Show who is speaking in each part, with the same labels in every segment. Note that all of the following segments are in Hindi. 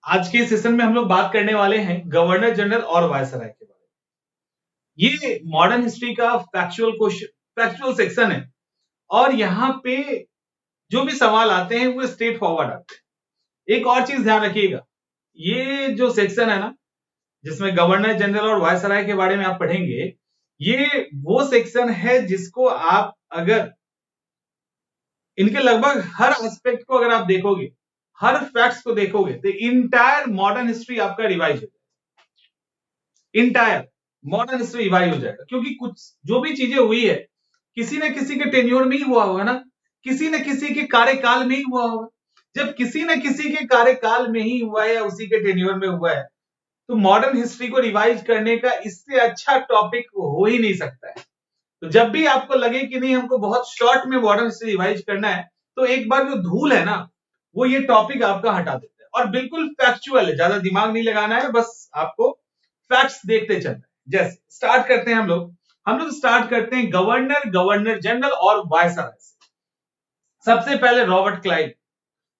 Speaker 1: आज के सेशन में हम लोग बात करने वाले हैं गवर्नर जनरल और वायसराय के बारे में। ये मॉडर्न हिस्ट्री का फैक्चुअल क्वेश्चन, फैक्चुअल सेक्शन है और यहाँ पे जो भी सवाल आते हैं वो स्ट्रेट फॉरवर्ड आते हैं। एक और चीज ध्यान रखिएगा, ये जो सेक्शन है ना जिसमें गवर्नर जनरल और वायसराय के बारे में आप पढ़ेंगे, ये वो सेक्शन है जिसको आप अगर इनके लगभग हर एस्पेक्ट को अगर आप देखोगे, हर फैक्ट्स को देखोगे तो इंटायर मॉडर्न हिस्ट्री आपका रिवाइज हो जाएगा। इंटायर मॉडर्न हिस्ट्री रिवाइज हो जाएगा क्योंकि कुछ जो भी चीजें हुई है किसी न किसी के टेन्योर में ही हुआ होगा ना, किसी न किसी के कार्यकाल में ही हुआ होगा। जब किसी न किसी के कार्यकाल में ही हुआ है या उसी के टेन्योर में हुआ है तो मॉडर्न हिस्ट्री को रिवाइज करने का इससे अच्छा टॉपिक हो ही नहीं सकता है। तो जब भी आपको लगे कि नहीं हमको बहुत शॉर्ट में मॉडर्न हिस्ट्री रिवाइज करना है तो एक बार जो धूल है ना वो ये टॉपिक आपका हटा देता है और बिल्कुल फैक्चुअल है, ज्यादा दिमाग नहीं लगाना है, बस आपको फैक्ट्स देखते चलना है। जैसे स्टार्ट करते हैं हम लोग स्टार्ट करते हैं गवर्नर, गवर्नर जनरल और वायसराय से। सबसे पहले रॉबर्ट क्लाइव।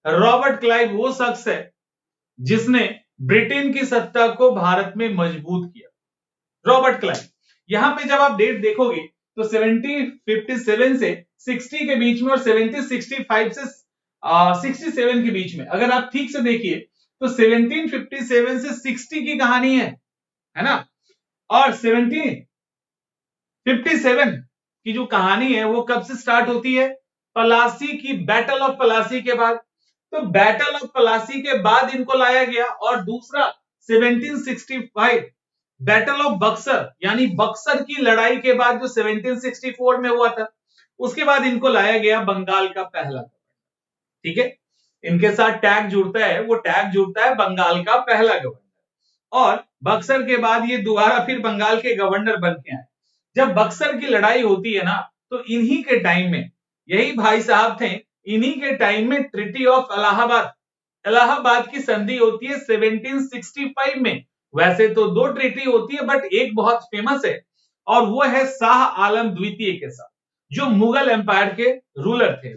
Speaker 1: रॉबर्ट क्लाइव वो शख्स है जिसने ब्रिटेन की सत्ता को भारत में मजबूत किया। रॉबर्ट क्लाइव, यहां पे जब आप डेट देखोगे तो 1757 से 60 के बीच में और 1765 से 67 के बीच में अगर आप ठीक से देखिए तो 1757 से 60 की कहानी है ना, और 1757 की जो कहानी है वो कब से स्टार्ट होती है? पलासी की बैटल ऑफ पलासी के बाद। तो बैटल ऑफ पलासी के बाद इनको लाया गया और दूसरा 1765 बैटल ऑफ बक्सर यानी बक्सर की लड़ाई के बाद जो 1764 में हुआ था उसके बाद इनको लाया गया बंगाल का पहला गवर्नर। ठीक है, इनके साथ टैग जुड़ता है, वो टैग जुड़ता है बंगाल का पहला गवर्नर और बक्सर के बाद ये दोबारा फिर बंगाल के गवर्नर बन के आए। जब बक्सर की लड़ाई होती है ना तो इन्हीं के टाइम में, यही भाई साहब थे, इन्हीं के टाइम में ट्रीटी ऑफ इलाहाबाद, इलाहाबाद की संधि होती है 1765 में। वैसे तो दो ट्रीटी होती है बट एक बहुत फेमस है और वो है शाह आलम द्वितीय के साथ जो मुगल एम्पायर के रूलर थे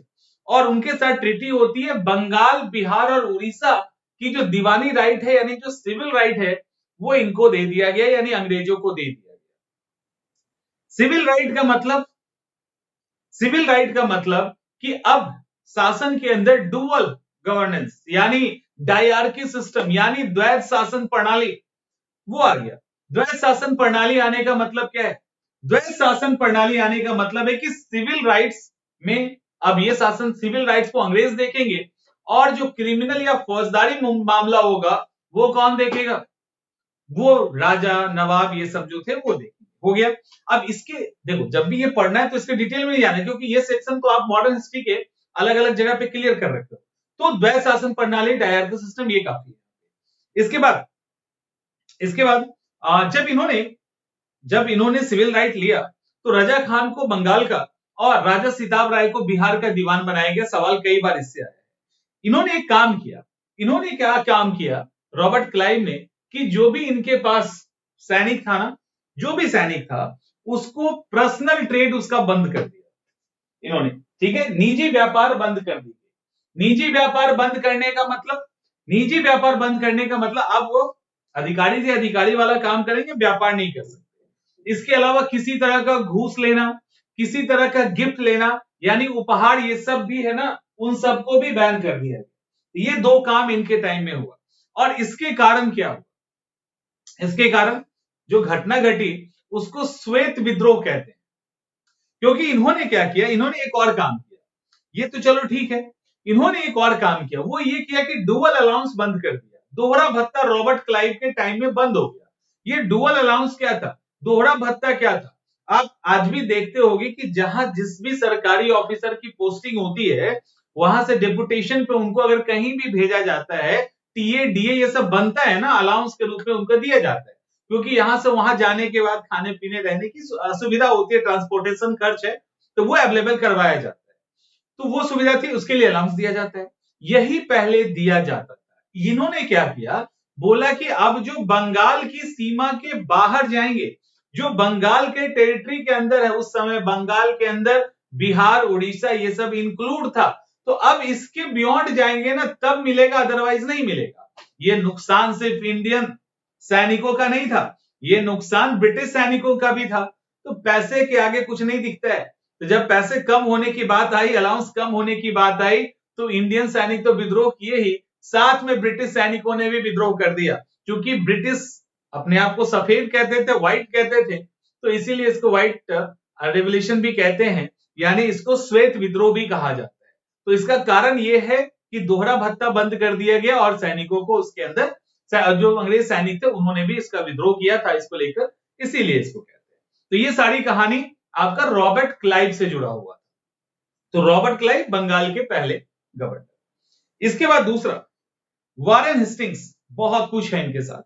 Speaker 1: और उनके साथ ट्रीटी होती है। बंगाल, बिहार और उड़ीसा की जो दीवानी राइट है यानी जो सिविल राइट है वो इनको दे दिया गया यानी अंग्रेजों को दे दिया गया। सिविल राइट का मतलब, सिविल राइट का मतलब कि अब शासन के अंदर डुअल गवर्नेंस यानी डायआर्की सिस्टम यानी द्वैत शासन प्रणाली वो आ गया। द्वैत शासन प्रणाली आने का मतलब क्या है? द्वैत शासन प्रणाली आने का मतलब है कि सिविल राइट्स में अब ये शासन, सिविल राइट्स को अंग्रेज देखेंगे और जो क्रिमिनल या फौजदारी मामला होगा वो कौन देखेगा? वो राजा, नवाब, ये सब जो थे वो देखेंगे। हो गया। अब इसके देखो जब भी ये पढ़ना है तो इसके डिटेल में नहीं जाना क्योंकि ये सेक्शन तो आप मॉडर्न हिस्ट्री के अलग अलग जगह पे क्लियर कर रखते हो। तो द्वैत शासन प्रणाली, डायआर्की सिस्टम, ये काफी है। इसके बाद जब इन्होंने सिविल राइट लिया तो रजा खान को बंगाल का और राजा सिताब राय को बिहार का दीवान बनाया गया। सवाल कई बार इससे आया। इन्होंने एक काम किया, इन्होंने क्या काम किया रॉबर्ट क्लाइव ने कि जो भी इनके पास सैनिक था ना, जो भी सैनिक था उसको पर्सनल ट्रेड उसका बंद कर दिया इन्होंने। ठीक है, निजी व्यापार बंद कर दिए। निजी व्यापार बंद करने का मतलब, निजी व्यापार बंद करने का मतलब अब वो अधिकारी से अधिकारी वाला काम करेंगे, व्यापार नहीं कर सकते। इसके अलावा किसी तरह का घूस लेना, किसी तरह का गिफ्ट लेना यानी उपहार, ये सब भी है ना, उन सबको भी बैन कर दिया। ये दो काम इनके टाइम में हुआ और इसके कारण क्या हुआ? इसके कारण जो घटना घटी उसको श्वेत विद्रोह कहते हैं। क्योंकि इन्होंने क्या किया, इन्होंने एक और काम किया। ये तो चलो ठीक है, इन्होंने एक और काम किया, वो ये किया कि डुअल अलाउंस बंद कर दिया। दोहरा भत्ता रॉबर्ट क्लाइव के टाइम में बंद हो गया। ये डुअल अलाउंस क्या था, दोहरा भत्ता क्या था? आप आज भी देखते होंगे कि जहां जिस भी सरकारी ऑफिसर की पोस्टिंग होती है वहां से डेपुटेशन पे उनको अगर कहीं भी भेजा जाता है, टीए डीए ये सब बनता है ना, अलाउंस के रूप में उनको दिया जाता है क्योंकि यहां से वहां जाने के बाद खाने पीने रहने की सुविधा होती है, ट्रांसपोर्टेशन खर्च है तो वो अवेलेबल करवाया जाता है। तो वो सुविधा थी, उसके लिए अलाउंस दिया जाता है। यही पहले दिया जाता था। इन्होंने क्या किया, बोला कि अब जो बंगाल की सीमा के बाहर जाएंगे, जो बंगाल के टेरिटरी के अंदर है, उस समय बंगाल के अंदर बिहार, उड़ीसा ये सब इंक्लूड था, तो अब इसके बियॉन्ड जाएंगे ना तब मिलेगा, अदरवाइज नहीं मिलेगा। ये नुकसान सिर्फ इंडियन सैनिकों का नहीं था, ये नुकसान ब्रिटिश सैनिकों का भी था। तो पैसे के आगे कुछ नहीं दिखता है। तो जब पैसे कम होने की बात आई, अलाउंस कम होने की बात आई, तो इंडियन सैनिक तो विद्रोह किए ही, साथ में ब्रिटिश सैनिकों ने भी विद्रोह कर दिया। क्योंकि ब्रिटिश अपने आप को सफेद कहते थे, व्हाइट कहते थे, तो इसीलिए इसको व्हाइट रेवोल्यूशन भी कहते हैं, यानी इसको श्वेत विद्रोह भी कहा जाता है। तो इसका कारण यह है कि दोहरा भत्ता बंद कर दिया गया और सैनिकों को उसके अंदर, जो अंग्रेज सैनिक थे उन्होंने भी इसका विद्रोह किया था इसको लेकर, इसीलिए इसको कहते हैं। तो ये सारी कहानी आपका रॉबर्ट क्लाइव से जुड़ा हुआ था। तो रॉबर्ट क्लाइव बंगाल के पहले गवर्नर। इसके बाद दूसरा वारेन हेस्टिंग्स, बहुत कुछ है इनके साथ।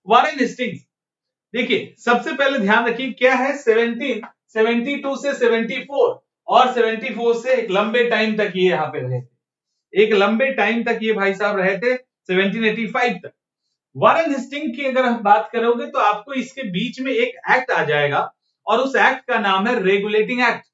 Speaker 1: वारेन हेस्टिंग्स देखिए, सबसे पहले ध्यान रखिए क्या है, 1772 से 74 और 74 से एक लंबे टाइम तक ये यहां पे रहे थे, एक लंबे टाइम तक ये भाई साहब रहे थे 1785 तक। वारेन हेस्टिंग की अगर हम बात करोगे तो आपको इसके बीच में एक एक्ट आ जाएगा और उस एक्ट का नाम है रेगुलेटिंग एक्ट।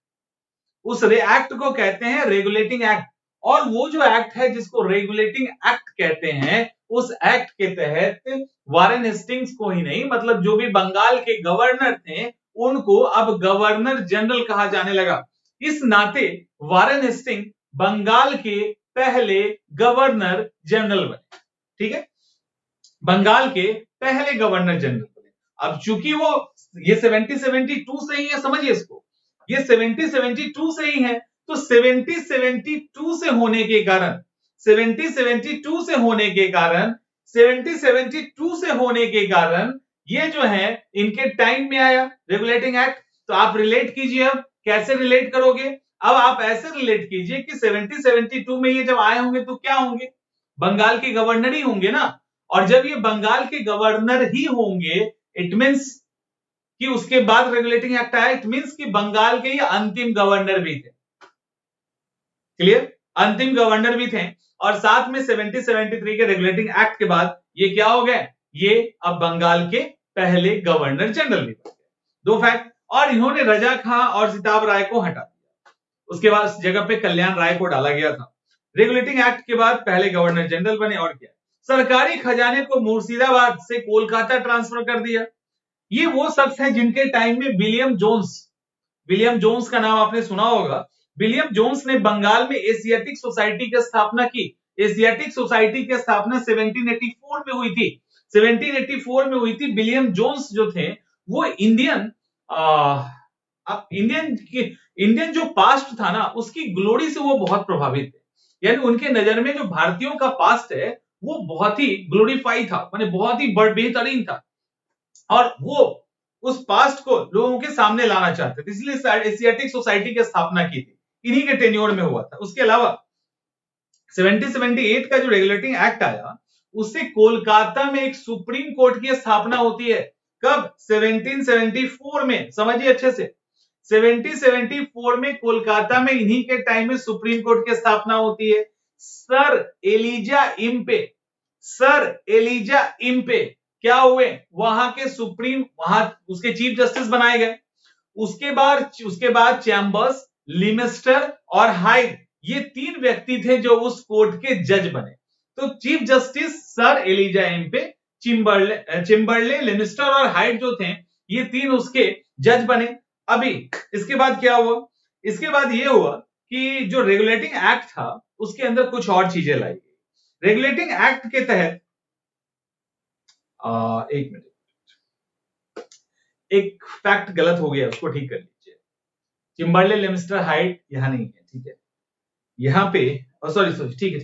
Speaker 1: उस एक्ट को कहते हैं रेगुलेटिंग एक्ट। और वो जो एक्ट है जिसको रेगुलेटिंग एक्ट कहते हैं, उस एक्ट के तहत वारेन हेस्टिंग्स को ही नहीं, मतलब जो भी बंगाल के गवर्नर थे उनको अब गवर्नर जनरल कहा जाने लगा। इस नाते वारेन हेस्टिंग बंगाल के पहले गवर्नर जनरल बने। ठीक है, बंगाल के पहले गवर्नर जनरल बने। अब चूंकि वो ये 1772 से ही है, समझिए इसको, ये 1772 से ही है, तो 1772 से होने के कारण 1772 से होने के कारण 1772 से होने के कारण ये जो है इनके टाइम में आया रेगुलेटिंग एक्ट। तो आप रिलेट कीजिए, अब कैसे रिलेट करोगे? अब आप ऐसे रिलेट कीजिए कि 1772 में ये जब आए होंगे तो क्या होंगे, बंगाल के गवर्नर ही होंगे ना। और जब ये बंगाल के गवर्नर ही होंगे, इट मींस कि उसके बाद रेगुलेटिंग एक्ट आया, इट मींस कि बंगाल के ये अंतिम गवर्नर भी थे। क्लियर, अंतिम गवर्नर भी थे। और साथ में 1773 के रेगुलेटिंग एक्ट के बाद ये क्या हो गए, ये अब बंगाल के पहले गवर्नर जनरल भी बन गए। दो फैक्ट। और इन्होंने रजा खां और सिताब राय को हटा दिया, उसके बाद जगह पे कल्याण राय को डाला गया था। रेगुलेटिंग एक्ट के बाद पहले गवर्नर जनरल बने। और क्या, सरकारी खजाने को मुर्शिदाबाद से कोलकाता ट्रांसफर कर दिया। ये वो शख्स है जिनके टाइम में विलियम जोन्स का नाम आपने सुना होगा। विलियम जोन्स ने बंगाल में एशियाटिक सोसाइटी की स्थापना की। एशियाटिक सोसाइटी की स्थापना 1784 में हुई थी। 1784 में हुई थी। विलियम जोन्स जो थे वो इंडियन जो पास्ट था ना, उसकी ग्लोरी से वो बहुत प्रभावित थे। यानी उनके नजर में जो भारतीयों का पास्ट है वो बहुत ही ग्लोरीफाई था, माने बहुत ही बेहतरीन था, और वो उस पास्ट को लोगों के सामने लाना चाहते थे, इसलिए एशियाटिक सोसाइटी की स्थापना की थी। इन्हीं के टेन्योर में हुआ था। उसके अलावा 1778 का जो रेगुलेटिंग एक्ट आया, उससे कोलकाता में एक सुप्रीम कोर्ट की स्थापना होती है। कब? 1774 में। समझिए अच्छे से, 1774 में कोलकाता में इन्हीं के टाइम में सुप्रीम कोर्ट की स्थापना होती है। सर एलिजा इम्पे क्या हुए, वहां के सुप्रीम, वहां उसके चीफ जस्टिस बनाए गए। उसके बाद चैम्बर्स, लिमेस्टर और हाइड, ये तीन व्यक्ति थे जो उस कोर्ट के जज बने। तो chief justice sir Elijah Impey, Chambers, Lemaistre और हाइड जो थे, ये तीन उसके जज बने। अभी इसके बाद क्या हुआ, इसके बाद ये हुआ कि जो रेगुलेटिंग एक्ट था उसके अंदर कुछ और चीजें लाई गई। रेगुलेटिंग एक्ट के तहत एक मिनट, एक फैक्ट गलत हो गया, उसको ठीक कर लीजिए। चिम्बरले, लिमेस्टर, हाइड यहां नहीं है, ठीक है, यहां पे सॉरी ठीक है,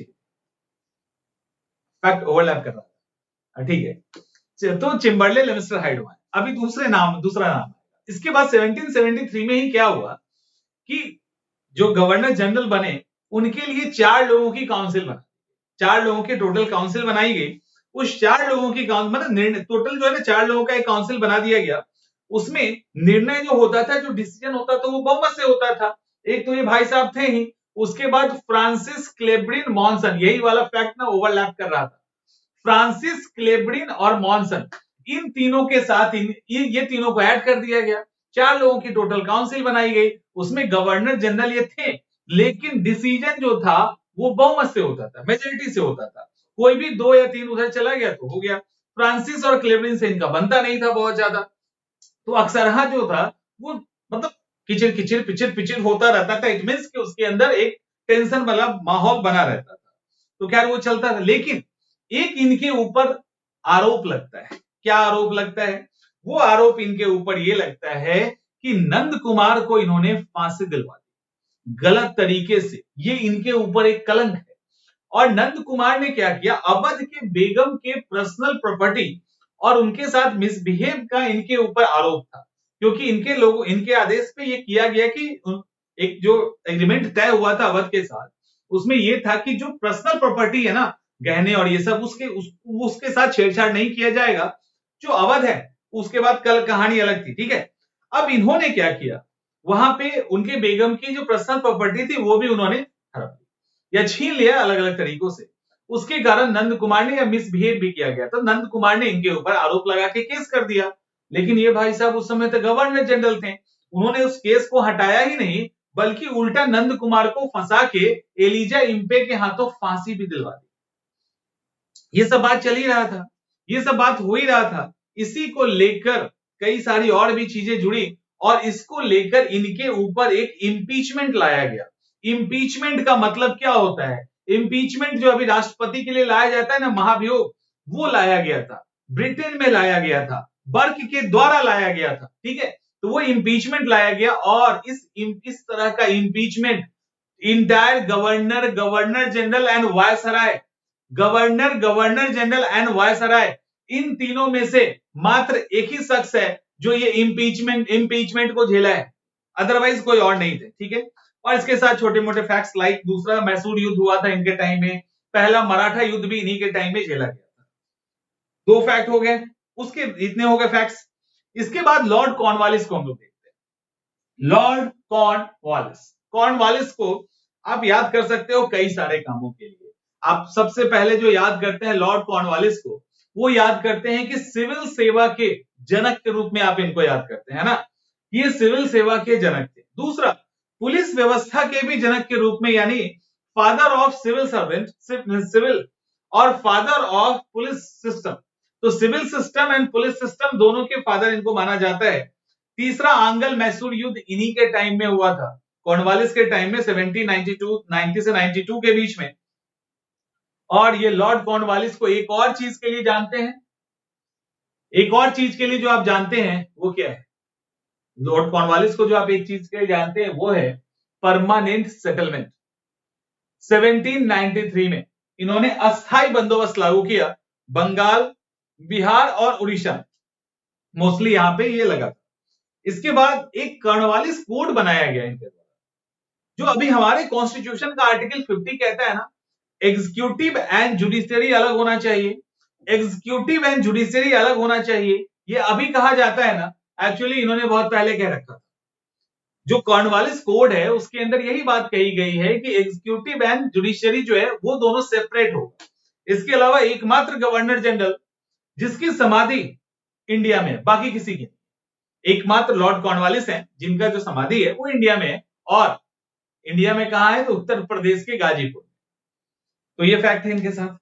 Speaker 1: फैक्ट ओवरलैप कर रहा था, ठीक है। तो चिम्बरले, लिमेस्टर, हाइड हुआ। अभी दूसरा नाम है। इसके बाद 1773 में ही क्या हुआ कि जो गवर्नर जनरल बने उनके लिए 4 लोगों की काउंसिल बना, 4 लोगों की टोटल काउंसिल बनाई गई। उस 4 लोगों की मतलब टोटल जो है ना 4 लोगों का एक काउंसिल बना दिया गया। उसमें निर्णय जो होता था, जो डिसीजन होता था, वो बहुमत से होता था। एक तो ये भाई साहब थे ही, उसके बाद फ्रांसिस क्लेब्रिन मॉनसन, यही वाला फैक्ट ना ओवरलैप कर रहा था, फ्रांसिस क्लेब्रिन और मॉनसन, इन तीनों के साथ ये तीनों को ऐड कर दिया गया। 4 लोगों की टोटल काउंसिल बनाई गई। उसमें गवर्नर जनरल ये थे, लेकिन डिसीजन जो था वो बहुमत से होता था, मेजोरिटी से होता था। कोई भी 2 या 3 उधर चला गया तो हो गया। फ्रांसिस और क्लेवरिन से इनका बनता नहीं था बहुत ज्यादा, तो अक्सरहा जो था वो मतलब किचिर किचिर पिचिर पिचिर होता रहता था। इट मीन्स कि उसके अंदर एक टेंशन वाला माहौल बना रहता था। तो खैर वो चलता था, लेकिन एक इनके ऊपर आरोप लगता है। क्या आरोप लगता है? वो आरोप इनके ऊपर ये लगता है कि नंद कुमार को इन्होंने फांसी दिलवा दी गलत तरीके से। ये इनके ऊपर एक कलंक है। और नंद कुमार ने क्या किया, अवध के बेगम के पर्सनल प्रॉपर्टी और उनके साथ मिसबिहेव का इनके ऊपर आरोप था, क्योंकि इनके लोगों इनके आदेश पे ये किया गया कि एक जो एग्रीमेंट तय हुआ था अवध के साथ, उसमें ये था कि जो पर्सनल प्रॉपर्टी है ना, गहने और ये सब, उसके साथ छेड़छाड़ नहीं किया जाएगा। जो अवध है उसके बाद कल कहानी अलग थी, ठीक है। अब इन्होंने क्या किया, वहां पे उनके बेगम की जो पर्सनल प्रॉपर्टी थी वो भी उन्होंने हड़प ली या छीन लिया अलग अलग तरीकों से। उसके कारण नंद कुमार ने या मिसबिहेव भी किया गया, तो नंद कुमार ने इनके ऊपर आरोप लगा के केस कर दिया। लेकिन ये भाई साहब उस समय तो गवर्नर जनरल थे, उन्होंने उस केस को हटाया ही नहीं, बल्कि उल्टा नंद कुमार को फंसा के एलिजा इम्पे के हाथों फांसी भी दिलवा दी। ये सब बात चल ही रहा था, ये सब बात हो ही रहा था। इसी को लेकर कई सारी और भी चीजें जुड़ी और इसको लेकर इनके ऊपर एक इम्पीचमेंट लाया गया। इम्पीचमेंट का मतलब क्या होता है? इम्पीचमेंट जो अभी राष्ट्रपति के लिए लाया जाता है ना, महाभियोग, वो लाया गया था, ब्रिटेन में लाया गया था, बर्क के द्वारा लाया गया था, ठीक है। तो वो इम्पीचमेंट लाया गया और इस तरह का impeachment entire governor general and viceroy, governor general and viceroy, इन तीनों में से मात्र एक ही शख्स है जो ये इम्पीचमेंट को झेला है, अदरवाइज कोई और नहीं थे, ठीक है। और इसके साथ छोटे मोटे फैक्ट्स लाइक दूसरा मैसूर युद्ध हुआ था इनके टाइम में, पहला मराठा युद्ध भी इन्हीं के टाइम में झेला गया था। 2 फैक्ट हो गए, उसके इतने हो गए फैक्ट्स। इसके बाद लॉर्ड कॉर्नवालिस को हम लोग देखते हैं। लॉर्ड कॉर्नवालिस को आप याद कर सकते हो कई सारे कामों के लिए। आप सबसे पहले जो याद करते हैं लॉर्ड कॉर्नवालिस को, वो याद करते हैं कि सिविल सेवा के जनक के रूप में आप इनको याद करते हैं ना, ये सिविल सेवा के जनक थे। दूसरा, पुलिस व्यवस्था के भी जनक के रूप में, यानी father of civil servant, civil और फादर ऑफ पुलिस सिस्टम। तो civil system and police system दोनों के फादर इनको माना जाता है। तीसरा, आंगल मैसूर युद्ध इन्हीं के टाइम में हुआ था, कॉर्नवालिस के टाइम में 1790 से 92 के बीच में। और ये लॉर्ड कॉर्नवालिस को एक और चीज के लिए जानते हैं, एक और चीज के लिए जो आप जानते हैं वो क्या है? लॉर्ड कॉर्नवालिस को जो आप एक चीज के लिए जानते हैं वो है परमानेंट सेटलमेंट। 1793 में इन्होंने अस्थायी बंदोबस्त लागू किया बंगाल, बिहार और उड़ीसा, मोस्टली यहां पे ये लगा। इसके बाद एक कॉर्नवालिस कोड बनाया गया इनके द्वारा, जो अभी हमारे कॉन्स्टिट्यूशन का आर्टिकल 50 कहता है ना, एग्जीक्यूटिव एंड जुडिशियरी अलग होना चाहिए, एग्जीक्यूटिव एंड जुडिशियरी अलग होना चाहिए। ये अभी कहा जाता है ना, एक्चुअली इन्होंने बहुत पहले कह रखा था। जो कॉर्नवालिस कोड है उसके अंदर यही बात कही गई है कि एग्जीक्यूटिव एंड जुडिशियरी जो है वो दोनों सेपरेट होगा। इसके अलावा एकमात्र गवर्नर जनरल जिसकी समाधि इंडिया में, बाकी किसी की, एकमात्र लॉर्ड कॉर्नवालिस हैं जिनका जो समाधि है वो इंडिया में है। और इंडिया में कहां है? तो उत्तर प्रदेश के गाजीपुर। तो ये फैक्ट है इनके साथ।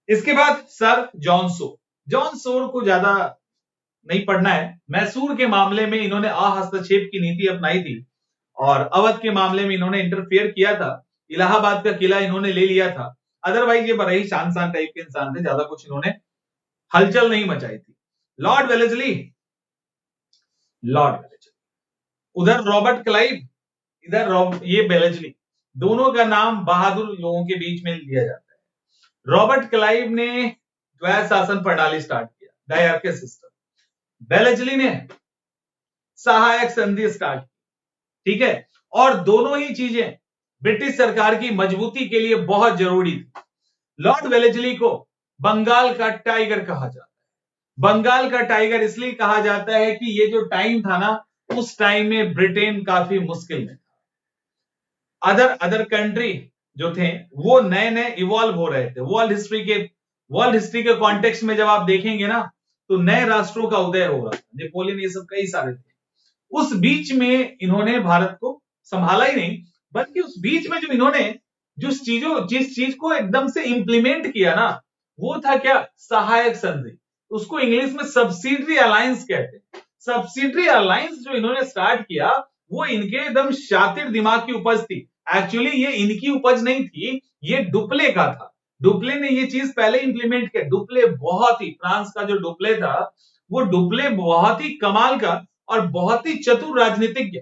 Speaker 1: इसके बाद सर जॉन सोर को ज्यादा नहीं पढ़ना है। मैसूर के मामले में इन्होंने अहस्तक्षेप की नीति अपनाई थी और अवध के मामले में इन्होंने इंटरफेयर किया था। इलाहाबाद का किला इन्होंने ले लिया था। अदरवाइज ये बड़े ही शान टाइप के इंसान थे, ज्यादा कुछ इन्होंने हलचल नहीं मचाई थी। लॉर्ड वेलेस्ली, उधर रॉबर्ट क्लाइव, इधर ये वेलेस्ली, दोनों का नाम बहादुर लोगों के बीच में लिया जाता है। रॉबर्ट क्लाइव ने द्वैध शासन प्रणाली स्टार्ट किया, डायरके सिस्टम। वेलेस्ली ने सहायक संधि स्टार्ट की, ठीक है। और दोनों ही चीजें ब्रिटिश सरकार की मजबूती के लिए बहुत जरूरी थी। लॉर्ड वेलेस्ली को बंगाल का टाइगर कहा जाता है। बंगाल का टाइगर इसलिए कहा जाता है कि ये जो टाइम था ना, उस टाइम में ब्रिटेन काफी मुश्किल में था। अदर कंट्री जो थे वो नए नए इवॉल्व हो रहे थे। वर्ल्ड हिस्ट्री के कॉन्टेक्स्ट में जब आप देखेंगे ना, तो नए राष्ट्रों का उदय हो रहा था, नेपोलियन, ये सब कई सारे थे। उस बीच में इन्होंने भारत को संभाला ही नहीं, बल्कि उस बीच में जो इन्होंने जिस चीज को एकदम से इंप्लीमेंट किया ना, वो था क्या? सहायक संधि। उसको इंग्लिश में सब्सिडरी अलायंस कहते हैं। सब्सिडरी अलायंस जो इन्होंने स्टार्ट किया, वो इनके एकदम शातिर दिमाग की उपज थी। एक्चुअली ये इनकी उपज नहीं थी, ये डुप्ले का था। डुप्ले ने ये चीज पहले इंप्लीमेंट किया। डुप्ले बहुत ही, फ्रांस का जो डुप्ले था, वो डुप्ले बहुत ही कमाल का और बहुत ही चतुर राजनीतिज्ञ,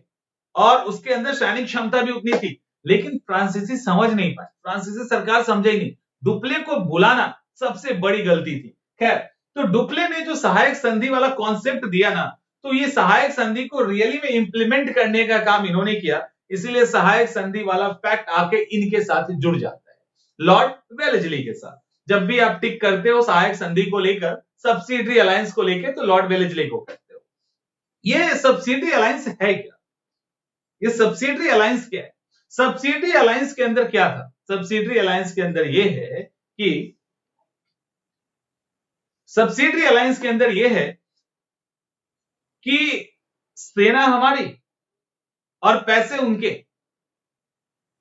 Speaker 1: और उसके अंदर सैनिक क्षमता भी उतनी थी। लेकिन फ्रांसीसी समझ नहीं पाए, फ्रांसीसी सरकार समझे ही नहीं। डुप्ले को बुलाना सबसे बड़ी गलती थी। खैर, तो डुप्ले ने जो सहायक संधि वाला कॉन्सेप्ट दिया ना, तो ये सहायक संधि को रियली में इंप्लीमेंट करने का काम इन्होंने किया। इसीलिए सहायक संधि वाला फैक्ट आके इनके साथ जुड़ जाता है, लॉर्ड वेलेस्ली के साथ। जब भी आप टिक करते हो सहायक संधि को लेकर, सब्सिडरी अलायंस को लेकर, तो लॉर्ड वेलेस्ली को करते हो। ये सब्सिडरी अलायंस है क्या? ये सब्सिडरी अलायंस क्या है? सब्सिडरी अलायंस के अंदर क्या था? सब्सिडरी अलायंस के अंदर ये है कि सब्सिडरी अलायंस के अंदर यह है कि सेना हमारी और पैसे उनके,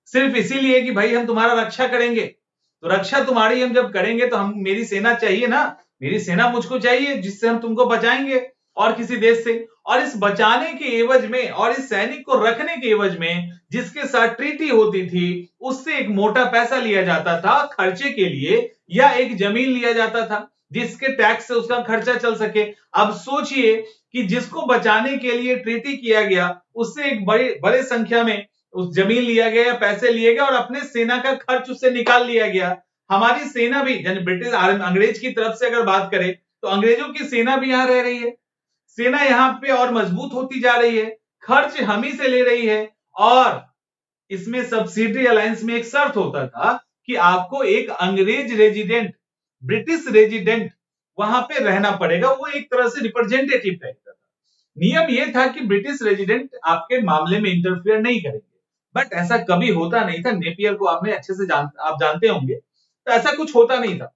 Speaker 1: सिर्फ इसीलिए कि भाई हम तुम्हारा रक्षा करेंगे। तो रक्षा तुम्हारी हम जब करेंगे तो हम, मेरी सेना चाहिए ना, मेरी सेना मुझको चाहिए जिससे हम तुमको बचाएंगे और किसी देश से। और इस बचाने के एवज में और इस सैनिक को रखने के एवज में जिसके साथ ट्रीटी होती थी, उससे एक मोटा पैसा लिया जाता था खर्चे के लिए, या एक जमीन लिया जाता था जिसके टैक्स से उसका खर्चा चल सके। अब सोचिए कि जिसको बचाने के लिए ट्रीटी किया गया, उससे एक बड़े संख्या में उस जमीन लिया गया या पैसे लिए गए और अपने सेना का खर्च उससे निकाल लिया गया। हमारी सेना भी, यानी ब्रिटिश अंग्रेज की तरफ से अगर बात करें, तो अंग्रेजों की सेना भी यहां रह रही है, सेना यहां पे और मजबूत होती जा रही है, खर्च हम ही से ले रही है। और इसमें सब्सिडरी अलायंस में एक शर्त होता था कि आपको एक अंग्रेज रेजिडेंट, ब्रिटिश रेजिडेंट वहां पे रहना पड़ेगा। वो एक तरह से रिप्रेजेंटेटिव टाइप का था। नियम यह था कि ब्रिटिश रेजिडेंट आपके मामले में इंटरफेयर नहीं करेंगे। बट ऐसा कभी होता नहीं था। नेपियर को आपने अच्छे से आप जानते होंगे, तो ऐसा कुछ होता नहीं था,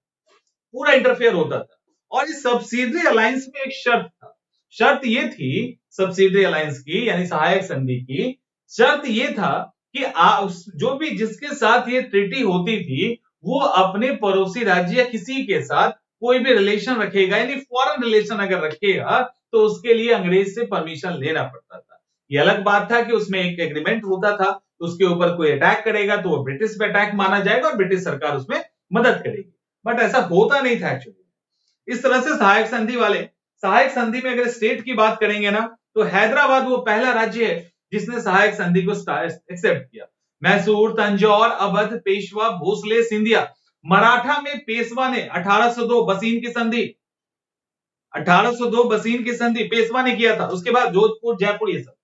Speaker 1: पूरा इंटरफेयर होता था। और इस सब्सिडरी अलायंस में एक शर्त था। शर्त ये थी सब्सिडरी अलायंस की, यानी सहायक संधि की शर्त ये था कि जो भी जिसके साथ ये ट्रीटी होती थी, वो अपने पड़ोसी राज्य या किसी के साथ कोई भी रिलेशन रखेगा, यानी फॉरेन रिलेशन अगर रखेगा, तो उसके लिए अंग्रेज से परमिशन लेना पड़ता था। ये अलग बात था कि उसमें एक एग्रीमेंट होता था, उसके ऊपर कोई अटैक करेगा तो वो ब्रिटिश पे अटैक माना जाएगा और ब्रिटिश सरकार उसमें मदद करेगी। बट ऐसा होता नहीं था एक्चुअली। इस तरह से सहायक संधि में अगर स्टेट की बात करेंगे ना, तो हैदराबाद वो पहला राज्य है जिसने सहायक संधि को एक्सेप्ट किया। मैसूर, तंजौर, अवध, पेशवा, भोसले, सिंधिया। मराठा में पेशवा ने 1802 बसीन की संधि, 1802 बसीन की संधि पेशवा ने किया था। उसके बाद जोधपुर, जयपुर, ये सब।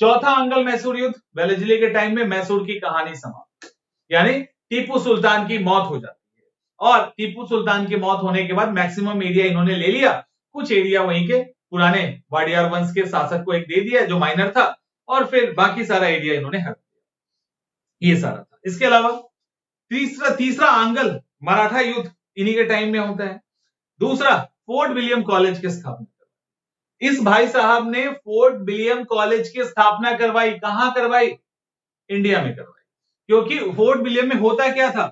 Speaker 1: चौथा अंगल मैसूर युद्ध, वेलेस्ली के टाइम में मैसूर की कहानी समाप्त, यानी टीपू सुल्तान की मौत हो जाती है। और टीपू सुल्तान की मौत होने के बाद मैक्सिमम एरिया इन्होंने ले लिया, कुछ एरिया वहीं के पुराने वाडियार वंश के शासक को एक दे दिया जो माइनर था, और फिर बाकी सारा एरिया इन्होंने हट दिया। ये सारा था। इसके अलावा तीसरा आंगल मराठा युद्ध इन्हीं के टाइम में होता है। दूसरा, फोर्ट विलियम कॉलेज की स्थापना। इस भाई साहब ने फोर्ट विलियम कॉलेज की स्थापना करवाई। कहां करवाई? इंडिया में करवाई। क्योंकि फोर्ट विलियम में होता क्या था,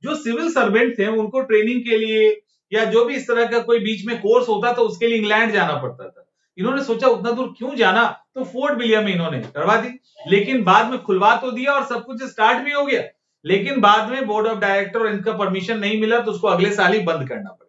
Speaker 1: जो सिविल सर्वेंट थे उनको ट्रेनिंग के लिए या जो भी इस तरह का कोई बीच में कोर्स होता था, उसके लिए इंग्लैंड जाना पड़ता था। इन्होंने सोचा उतना दूर क्यों जाना, तो फोर्ट विलियम में इन्होंने करवा दी। लेकिन बाद में खुलवा तो दिया और सब कुछ स्टार्ट भी हो गया, लेकिन बाद में बोर्ड ऑफ डायरेक्टर और इनका परमिशन नहीं मिला, तो उसको अगले साल ही बंद करना पड़ा।